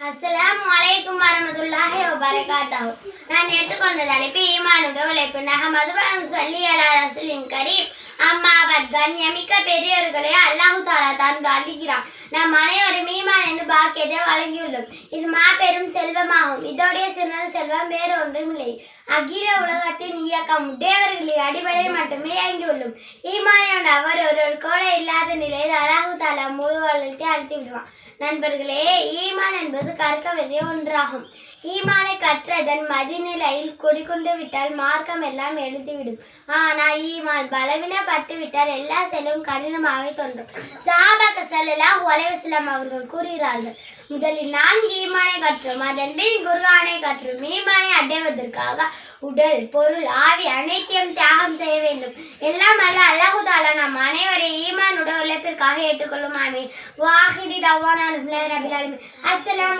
அஸ்ஸலாமு அலைக்கும் வரமத்துல்லாஹி வபரகாத்துஹு. நான் எடுத்துக்கொண்ட தலைப்பு ஈமானுடைய உழைப்பு. நஹமது வ நுஸல்லி அலா ரசூலின் கரீம். அம்மாவத் கண்ணியமிக்க பெரியோர்களே, அல்லாஹு தாலா தான் அளிக்கிறான். நம் அனைவரும் ஈமான் என்று பாக்கியத்தை வழங்கியுள்ளோம். இது மாபெரும் செல்வமாகும். இதோடைய சிறந்த செல்வம் வேறு ஒன்றும் இல்லை. அகில உலகத்தின் இயக்கம் உடையவர்களின் அடிப்படை மட்டுமே இயங்கியுள்ளோம். ஈமானோட அவர் ஒரு கூட இல்லாத நிலையில் அல்லாஹு தாலா முழு வளர்ச்சி அளித்து விடுவான். நண்பர்களே, ஈமான் என்பது கற்க வேண்டிய ஒன்றாகும். ஈமானை கற்றதன் மதிநிலையில் குடிக்கொண்டு விட்டால் மார்க்கம் எல்லாம் எழுதிவிடும். ஆனால் ஈமான் பலவீனப்பட்டு விட்டால் எல்லா செயலும் கடினமாக தோன்றும். சஹாபாக்கள் ஸல்லல்லாஹு அலைஹி வஸல்லம் அவர்கள் கூறுகிறார்கள், முதலில் 4 ஈமானை கற்றோம், அதன் பின் குர்ஆனை கற்றோம். ஈமானை அடைவதற்காக உடல், பொருள், ஆவி அனைத்தையும் தியாகம் செய்ய வேண்டும். எல்லாம் அல்ல அல்லாஹு தாலா நம் அனைவரையும் ஈமானுடைய உழைப்பிற்காக ஏற்றுக்கொள்ளும். ஆமீன். வாஹிதி தவானா ரபில் ஆலமீன். அஸ்ஸலாமு